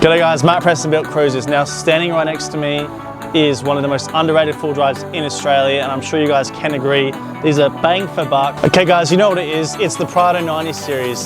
G'day guys, Matt Preston Built Cruisers. Now standing right next to me is one of the most underrated full drives in Australia, and I'm sure you guys can agree, these are bang for buck. Okay guys, you know what it is, it's the Prado 90 series.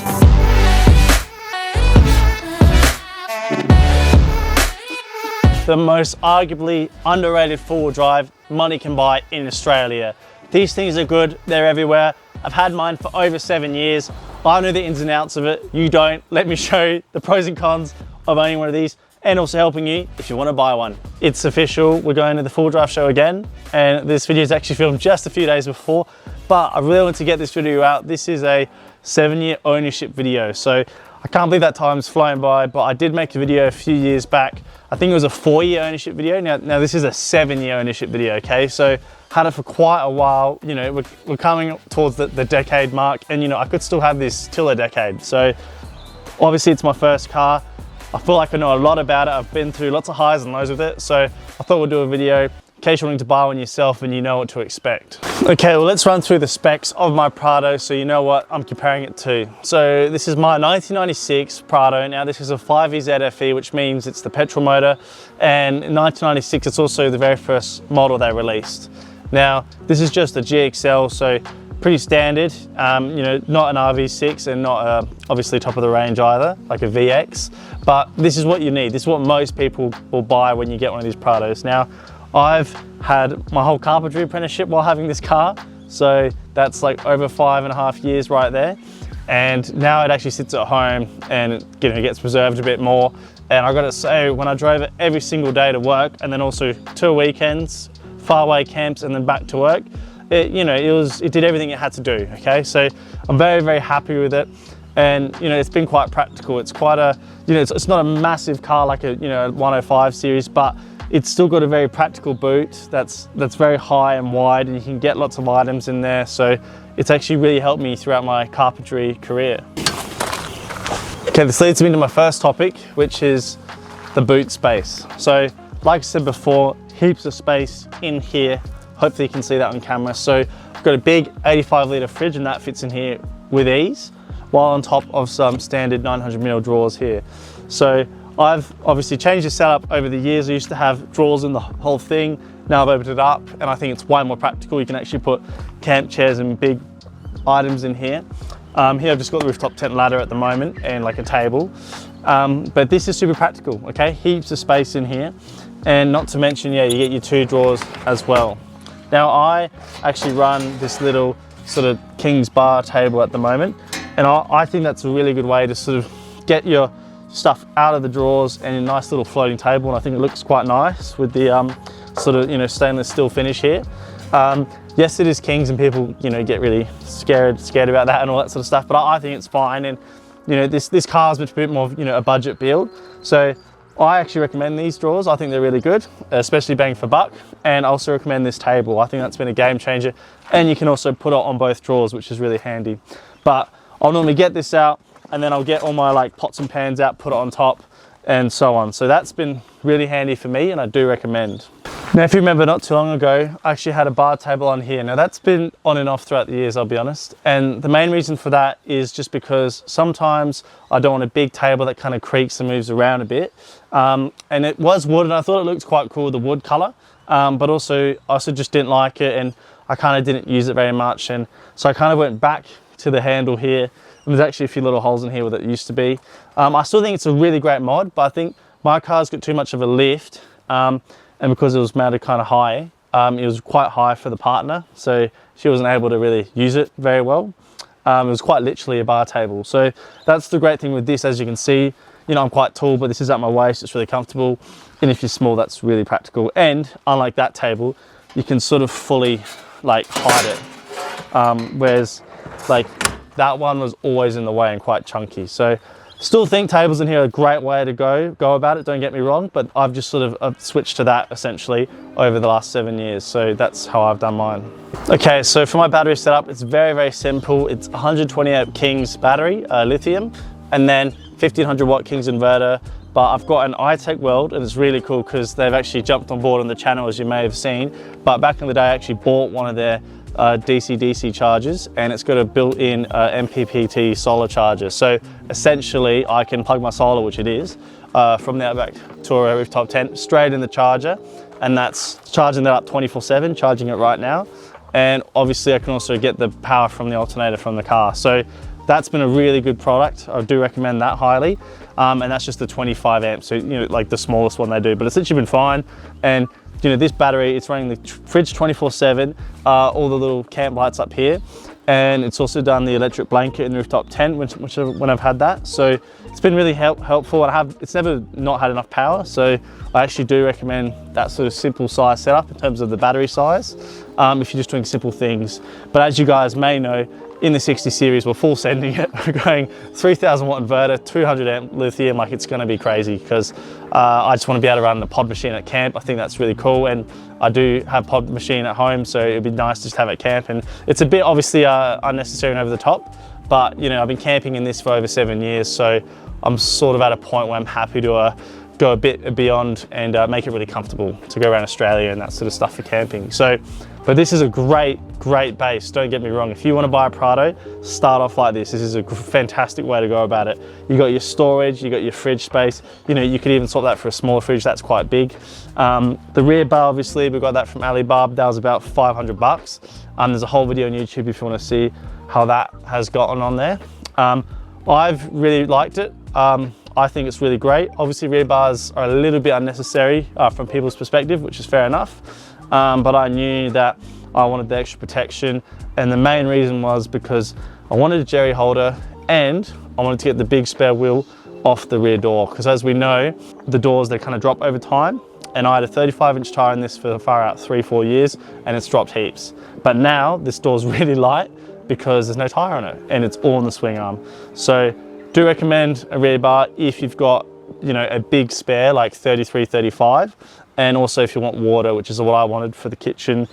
The most arguably underrated four-wheel drive money can buy in Australia. These things are good, they're everywhere. I've had mine for over 7 years. I know the ins and outs of it, you don't. Let me show you the pros and cons of owning one of these and also helping you if you want to buy one. It's official, we're going to the full drive show again, and this video is actually filmed just a few days before, but I really want to get this video out. This is a 7-year ownership video, so I can't believe that time's flown by, but I did make a video a few years back. I think it was a 4-year ownership video. Now this is a 7-year ownership video, okay? So had it for quite a while, you know, we're coming towards the decade mark, and you know, I could still have this till a decade. So obviously it's my first car. I feel like I know a lot about it. I've been through lots of highs and lows with it. So I thought we'd do a video in case you're wanting to buy one yourself and you know what to expect. Okay, well let's run through the specs of my Prado so you know what I'm comparing it to. So this is my 1996 Prado. Now this is a 5EZFE, which means it's the petrol motor. And in 1996, it's also the very first model they released. Now this is just a GXL, so pretty standard, you know, not an RV6 and not obviously top of the range either, like a VX, but this is what you need. This is what most people will buy when you get one of these Prados. Now, I've had my whole carpentry apprenticeship while having this car, so that's like over 5.5 years right there. And now it actually sits at home and it, you know, gets preserved a bit more. And I gotta say, when I drove it every single day to work and then also 2 weekends, faraway camps and then back to work, it did everything it had to do, okay? So I'm very, very happy with it. And, you know, it's been quite practical. It's quite a, you know, it's not a massive car like a, you know, 105 series, but it's still got a very practical boot that's very high and wide, and you can get lots of items in there. So it's actually really helped me throughout my carpentry career. Okay, this leads me to my first topic, which is the boot space. So like I said before, heaps of space in here. Hopefully you can see that on camera. So I've got a big 85-litre fridge, and that fits in here with ease, while on top of some standard 900mm drawers here. So I've obviously changed the setup over the years. I used to have drawers in the whole thing. Now I've opened it up, and I think it's way more practical. You can actually put camp chairs and big items in here. Here I've just got the rooftop tent ladder at the moment and like a table. But this is super practical, okay? Heaps of space in here. And not to mention, yeah, you get your 2 drawers as well. Now I actually run this little sort of King's bar table at the moment, and I think that's a really good way to sort of get your stuff out of the drawers and a nice little floating table, and I think it looks quite nice with the sort of, you know, stainless steel finish here. Yes, it is King's and people, you know, get really scared about that and all that sort of stuff, but I think it's fine. And you know, this car's a bit more, you know, a budget build, so I actually recommend these drawers. I think they're really good, especially bang for buck. And I also recommend this table. I think that's been a game changer. And you can also put it on both drawers, which is really handy. But I'll normally get this out, and then I'll get all my like pots and pans out, put it on top, and so on. So that's been really handy for me, and I do recommend. Now, if you remember, not too long ago, I actually had a bar table on here. Now that's been on and off throughout the years, I'll be honest. And the main reason for that is just because sometimes I don't want a big table that kind of creaks and moves around a bit. And it was wood, and I thought it looked quite cool, the wood color. But also, I also just didn't like it, and I kind of didn't use it very much. And so I kind of went back to the handle here. And there's actually a few little holes in here where it used to be. I still think it's a really great mod, but I think my car's got too much of a lift. And because it was mounted kind of high, it was quite high for the partner, so she wasn't able to really use it very well. It was quite literally a bar table. So that's the great thing with this. As you can see, you know, I'm quite tall, but this is at my waist, it's really comfortable. And if you're small, that's really practical. And unlike that table, you can sort of fully like hide it. Whereas like that one was always in the way and quite chunky. So still think tables in here are a great way to go about it, don't get me wrong, but I've just sort of switched to that essentially over the last 7 years. So that's how I've done mine. Okay, so for my battery setup, it's very, very simple. It's 128 King's battery, lithium, and then 1500 watt King's inverter. But I've got an iTech World, and it's really cool because they've actually jumped on board on the channel, as you may have seen. But back in the day, I actually bought one of their DC-DC chargers, and it's got a built-in MPPT solar charger. So essentially I can plug my solar, which it is, from the Outback Tourer rooftop tent straight in the charger, and that's charging that up 24/7, charging it right now. And obviously I can also get the power from the alternator from the car. So that's been a really good product. I do recommend that highly. And that's just the 25 amps, so you know, like the smallest one they do, but it's literally been fine. And you know, this battery, it's running the fridge 24/7, all the little camp lights up here. And it's also done the electric blanket in the rooftop tent, when I've had that. So it's been really helpful. It's never not had enough power. So I actually do recommend that sort of simple size setup in terms of the battery size, if you're just doing simple things. But as you guys may know, in the 60 series, we're full sending it. We're going 3000 watt inverter, 200 amp lithium, like it's gonna be crazy, because I just wanna be able to run the pod machine at camp. I think that's really cool. And I do have pod machine at home, so it'd be nice to just have it at camp. And it's a bit obviously unnecessary and over the top, but you know, I've been camping in this for over 7 years, so I'm sort of at a point where I'm happy to go a bit beyond and make it really comfortable to go around Australia and that sort of stuff for camping. So, but this is a great base, don't get me wrong. If you want to buy a Prado, start off like this. This is a fantastic way to go about it. You got your storage, you got your fridge space. You know, you could even swap that for a smaller fridge, that's quite big. The rear bar, obviously, we got that from Alibaba. That was about 500 bucks. There's a whole video on YouTube if you want to see how that has gotten on there. I've really liked it. I think it's really great. Obviously, rear bars are a little bit unnecessary from people's perspective, which is fair enough. But I knew that I wanted the extra protection, and the main reason was because I wanted a jerry holder and I wanted to get the big spare wheel off the rear door, because as we know, the doors, they kind of drop over time, and I had a 35-inch tire in this for far out 3-4 years, and it's dropped heaps. But now this door's really light because there's no tire on it and it's all on the swing arm. So do recommend a rear bar if you've got, you know, a big spare like 33, 35. And also if you want water, which is what I wanted for the kitchen,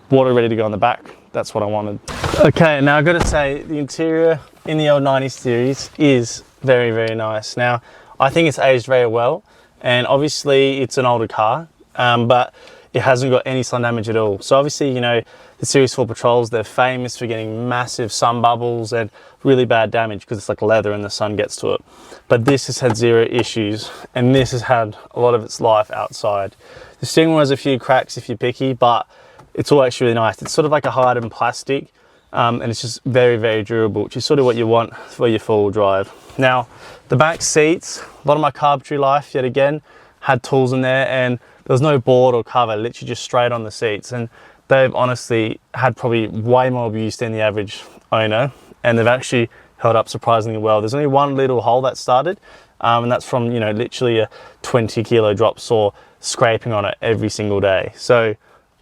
water ready to go on the back, that's what I wanted. Okay, now I've got to say the interior in the old 90 series is very, very nice. Now, I think it's aged very well, and obviously it's an older car, but it hasn't got any sun damage at all. So obviously, you know, the Series 4 Patrols, they're famous for getting massive sun bubbles and really bad damage because it's like leather and the sun gets to it. But this has had zero issues, and this has had a lot of its life outside. The steering wheel has a few cracks if you're picky, but it's all actually really nice. It's sort of like a hardened plastic, and it's just very, very durable, which is sort of what you want for your four-wheel drive. Now, the back seats, a lot of my carpentry life, yet again, had tools in there, and there was no board or cover, literally just straight on the seats. And they've honestly had probably way more abuse than the average owner, and they've actually held up surprisingly well. There's only one little hole that started, and that's from, you know, literally a 20-kilo drop saw scraping on it every single day. So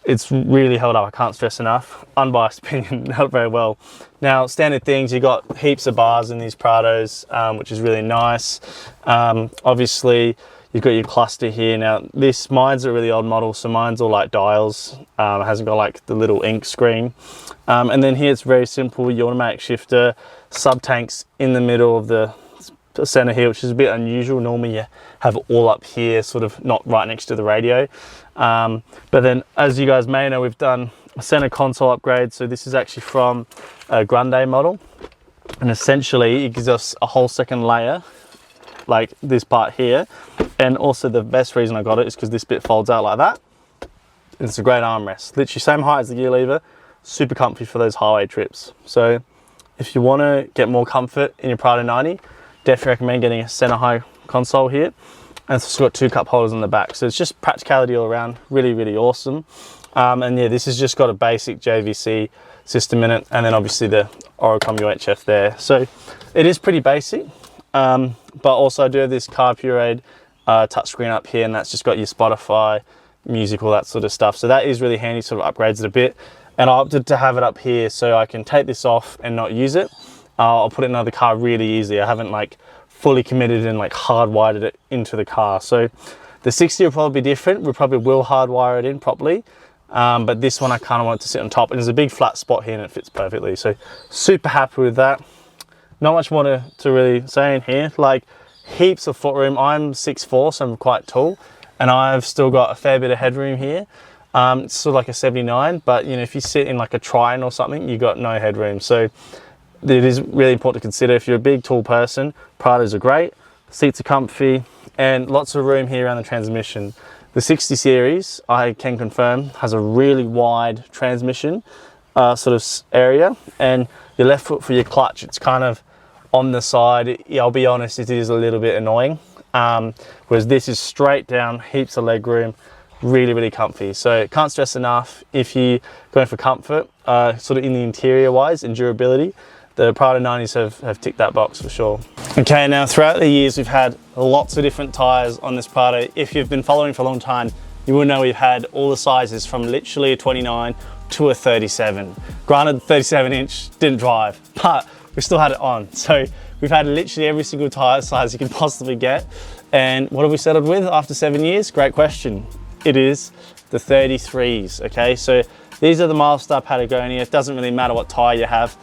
it's really held up, I can't stress enough. Unbiased opinion, held very well. Now, standard things, you got heaps of bars in these Prados, which is really nice. Obviously, you've got your cluster here. Now, mine's a really old model, so mine's all like dials. It hasn't got like the little ink screen. And then here it's very simple, your automatic shifter, sub tanks in the middle of the center here, which is a bit unusual. Normally you have it all up here, sort of not right next to the radio. But then, as you guys may know, we've done a center console upgrade. So this is actually from a Grande model. And essentially it gives us a whole second layer, like this part here. And also the best reason I got it is because this bit folds out like that. It's a great armrest, literally same height as the gear lever, super comfy for those highway trips. So if you want to get more comfort in your Prado 90, definitely recommend getting a center high console here. And it's got 2 cup holders on the back, so it's just practicality all around, really, really awesome. And yeah, this has just got a basic JVC system in it, and then obviously the Oricom UHF there. So it is pretty basic, but also I do have this Car Pureed touchscreen up here, and that's just got your Spotify, music, all that sort of stuff. So that is really handy, sort of upgrades it a bit. And I opted to have it up here so I can take this off and not use it. I'll put it in another car really easy. I haven't like fully committed and like hardwired it into the car. So the 60 will probably be different. We probably will hardwire it in properly. But this one I kind of want it to sit on top, and there's a big flat spot here and it fits perfectly. So super happy with that. Not much more to really say in here. Like heaps of footroom. I'm 6'4", so I'm quite tall, and I've still got a fair bit of headroom here. It's sort of like a 79, but you know, if you sit in like a Trine or something, you got no headroom. So it is really important to consider if you're a big tall person. Prados are great, seats are comfy, and lots of room here around the transmission. The 60 series, I can confirm, has a really wide transmission sort of area, and your left foot for your clutch, it's kind of on the side. I'll be honest, it is a little bit annoying. Whereas this is straight down, heaps of leg room, really comfy. So can't stress enough, if you're going for comfort, sort of in the interior wise and durability, the Prado 90s have ticked that box for sure. Okay, now throughout the years we've had lots of different tyres on this Prado. If you've been following for a long time, you will know we've had all the sizes from literally a 29 to a 37. Granted, 37 inch didn't drive, but we still had it on. So we've had literally every single tyre size you can possibly get. And what have we settled with after 7 years? Great question. It is the 33s, okay? So these are the Milestar Patagonia. It doesn't really matter what tyre you have.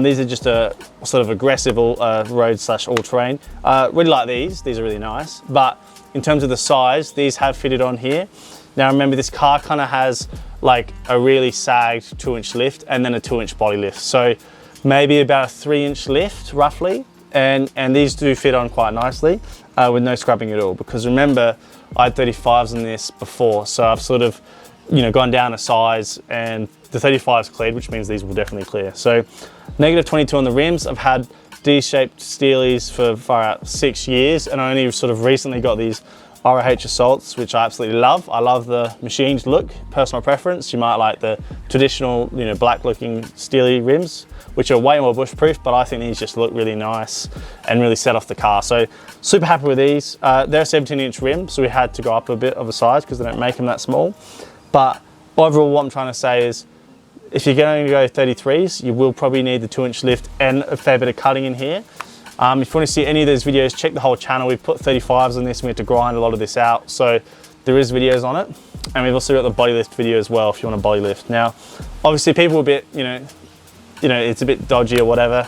These are just a sort of aggressive road / all-terrain. Really like these are really nice. But in terms of the size, these have fitted on here. Now remember, this car kind of has like a really sagged 2-inch lift and then a 2-inch body lift. So maybe about a 3-inch lift roughly. And these do fit on quite nicely with no scrubbing at all, because remember, I had 35s on this before, so I've sort of, gone down a size, and the 35's cleared, which means these will definitely clear. So negative 22 on the rims. I've had D-shaped steelies for far out 6 years, and I only sort of recently got these ROH Assaults, which I absolutely love. I love the machined look, personal preference. You might like the traditional, black looking steely rims, which are way more bush proof, but I think these just look really nice and really set off the car. So super happy with these. They're a 17-inch rim, so we had to go up a bit of a size because they don't make them that small. But overall, what I'm trying to say is, if you're going to go 33s, you will probably need the 2-inch lift and a fair bit of cutting in here. If you want to see any of those videos, check the whole channel. We've put 35s on this, and we had to grind a lot of this out. So there is videos on it. And we've also got the body lift video as well, if you want a body lift. Now, obviously people are a bit, it's a bit dodgy or whatever.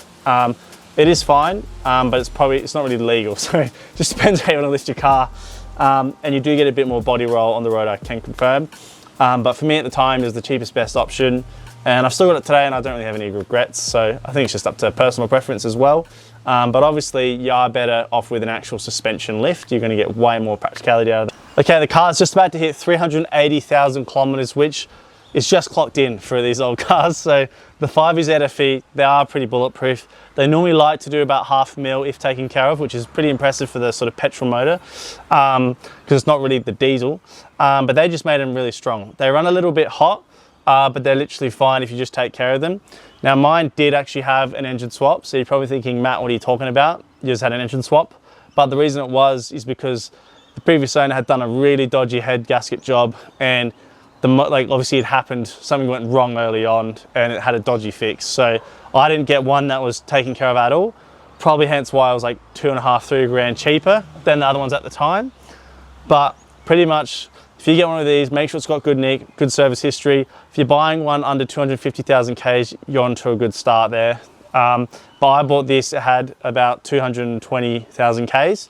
It is fine, but it's not really legal. So it just depends how you want to lift your car. And you do get a bit more body roll on the road, I can confirm. But for me at the time, it was the cheapest, best option. And I've still got it today, and I don't really have any regrets. So I think it's just up to personal preference as well. But obviously you are better off with an actual suspension lift. You're going to get way more practicality out of it. Okay, the car's just about to hit 380,000 kilometers, which is just clocked in for these old cars. So the 5 ZFE, they are pretty bulletproof. They normally like to do about 0.5 mil if taken care of, which is pretty impressive for the sort of petrol motor, because it's not really the diesel. But they just made them really strong. They run a little bit hot, but they're literally fine if you just take care of them. Now mine did actually have an engine swap, so you're probably thinking, Matt, what are you talking about? You just had an engine swap. But the reason it was is because the previous owner had done a really dodgy head gasket job, and obviously it happened, something went wrong early on and it had a dodgy fix. So I didn't get one that was taken care of at all, probably hence why it was like 2.5, 3 grand cheaper than the other ones at the time. But pretty much, if you get one of these, make sure it's got good nick, good service history. If you're buying one under 250,000 Ks, you're onto a good start there. But I bought this, it had about 220,000 Ks,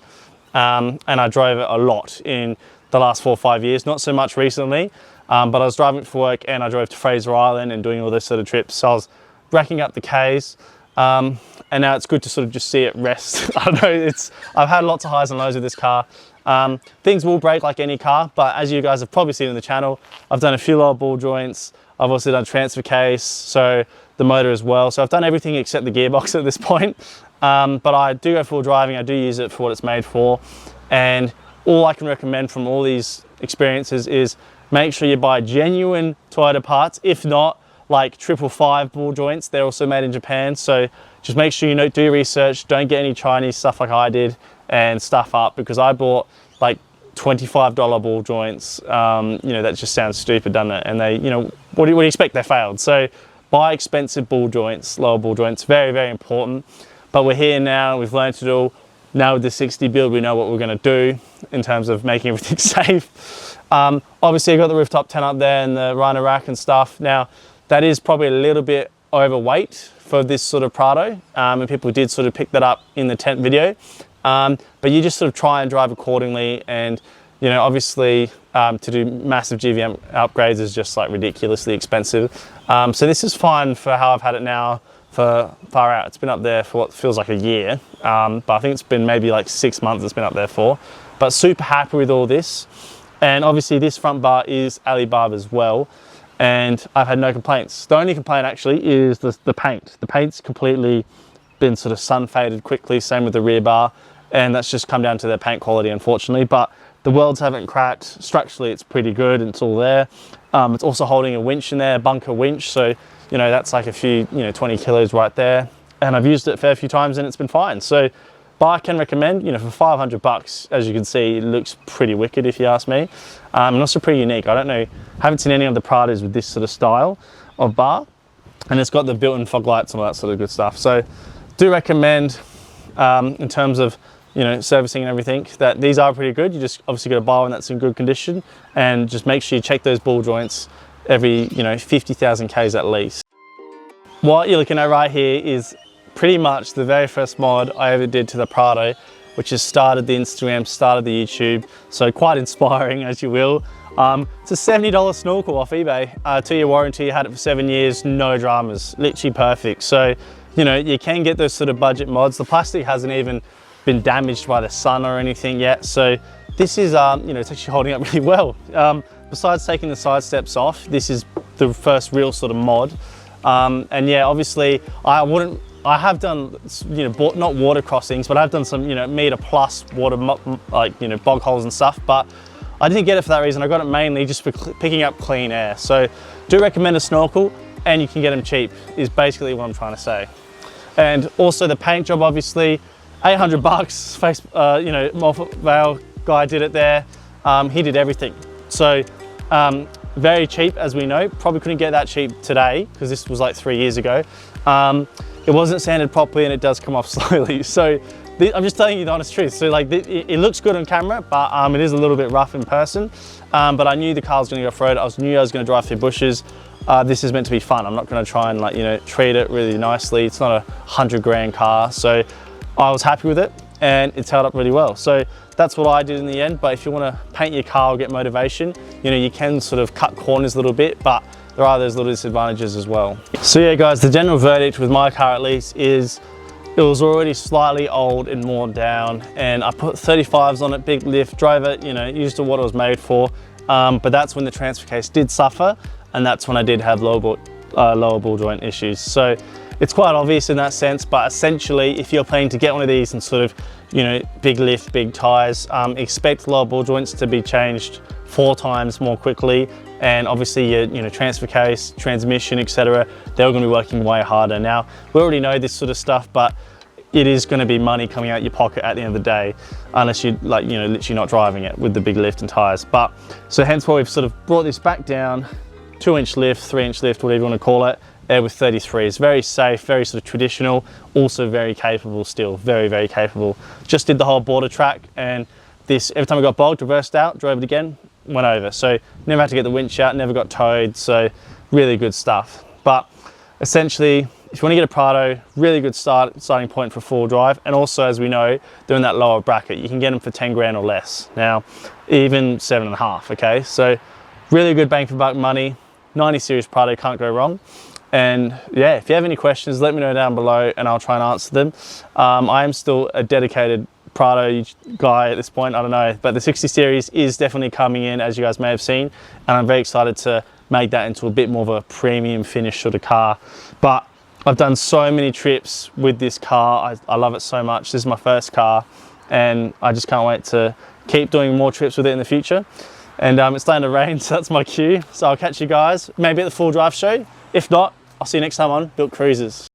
and I drove it a lot in the last 4 or 5 years, not so much recently. But I was driving it for work, and I drove to Fraser Island and doing all this sort of trips. So I was racking up the Ks, and now it's good to sort of just see it rest. I don't know, I've had lots of highs and lows with this car. Things will break like any car, but as you guys have probably seen in the channel, I've done a few lower ball joints. I've also done transfer case, so the motor as well. So I've done everything except the gearbox at this point. But I do go full driving. I do use it for what it's made for. And all I can recommend from all these experiences is make sure you buy genuine Toyota parts. If not, like 555 ball joints, they're also made in Japan. So just make sure you do your research. Don't get any Chinese stuff like I did and stuff up, because I bought like $25 ball joints. That just sounds stupid, doesn't it? And they, what do you expect? They failed. So buy expensive ball joints, lower ball joints, very, very important. But we're here now, we've learned it all. Now with the 60 build, we know what we're gonna do in terms of making everything safe. Obviously I got the rooftop tent up there and the Rhino rack and stuff. Now that is probably a little bit overweight for this sort of Prado, and people did sort of pick that up in the tent video. But you just sort of try and drive accordingly, and obviously to do massive GVM upgrades is just like ridiculously expensive. So this is fine for how I've had it now for far out. It's been up there for what feels like a year, but I think it's been maybe like 6 months it's been up there for. But but super happy with all this. And obviously this front bar is Alibaba as well, and I've had no complaints. The only complaint actually is the paint. The paint's completely been sort of sun faded quickly, same with the rear bar, and that's just come down to their paint quality, unfortunately. But the welds haven't cracked. Structurally it's pretty good, it's all there. It's also holding a winch in there, a bunker winch, so you know that's like a few, 20 kilos right there, and I've used it a fair few times and it's been fine. So bike can recommend, for 500 bucks, as you can see, it looks pretty wicked if you ask me, and also pretty unique. I don't know, haven't seen any of the Prados with this sort of style of bar, and it's got the built-in fog lights and all that sort of good stuff. So do recommend, in terms of servicing and everything, that these are pretty good. You just obviously got to buy one that's in good condition, and just make sure you check those ball joints every 50,000 Ks at least. What you're looking at right here is pretty much the very first mod I ever did to the Prado, which has started the Instagram, started the YouTube, so quite inspiring, as you will. It's a $70 snorkel off eBay, 2-year warranty, had it for 7 years, no dramas, literally perfect. So you can get those sort of budget mods. The plastic hasn't even been damaged by the sun or anything yet, so this is it's actually holding up really well. Besides taking the side steps off, this is the first real sort of mod. And yeah, obviously I have done, not water crossings, but I've done some, meter plus water, bog holes and stuff, but I didn't get it for that reason. I got it mainly just for picking up clean air. So do recommend a snorkel, and you can get them cheap, is basically what I'm trying to say. And also the paint job, obviously, 800 bucks, Moffat Vale guy did it there. He did everything. So very cheap, as we know. Probably couldn't get that cheap today, because this was like 3 years ago. It wasn't sanded properly, and it does come off slowly. So I'm just telling you the honest truth. So like it looks good on camera, but it is a little bit rough in person. But I knew the car was going to go off-road. I knew I was going to drive through bushes. This is meant to be fun. I'm not going to try and treat it really nicely. It's not a 100 grand car. So I was happy with it, and it's held up really well. So that's what I did in the end. But if you want to paint your car or get motivation, you can sort of cut corners a little bit, but there are those little disadvantages as well. So yeah guys, the general verdict with my car at least is it was already slightly old and worn down, and I put 35s on it, big lift, drove it, used it what it was made for. But that's when the transfer case did suffer, and that's when I did have lower ball joint issues. So it's quite obvious in that sense, but essentially if you're planning to get one of these and sort of, big lift, big tires, expect lower ball joints to be changed 4 times more quickly. And obviously your transfer case, transmission, etc., they're going to be working way harder. Now, we already know this sort of stuff, but it is going to be money coming out your pocket at the end of the day, unless you're literally not driving it with the big lift and tires. But so hence why we've sort of brought this back down, 2-inch lift, 3-inch lift, whatever you want to call it, with 33s. Very safe, very sort of traditional, also very capable still, very, very capable. Just did the whole border track, and this, every time I got bogged, reversed out, drove it again, went over. So never had to get the winch out, never got towed, so really good stuff. But essentially, if you want to get a Prado, really good starting point for 4-wheel drive. And also, as we know, they're in that lower bracket. You can get them for 10 grand or less. Now, even 7.5, okay? So really good bang for buck money. 90 series Prado, can't go wrong. And yeah, if you have any questions, let me know down below and I'll try and answer them. I am still a dedicated Prado guy at this point, I don't know, but the 60 series is definitely coming in, as you guys may have seen, and I'm very excited to make that into a bit more of a premium finish sort of car. But I've done so many trips with this car. I love it so much. This is my first car, and I just can't wait to keep doing more trips with it in the future. And it's starting to rain, so that's my cue. So I'll catch you guys maybe at the full drive show. If not, I'll see you next time on Built Cruisers.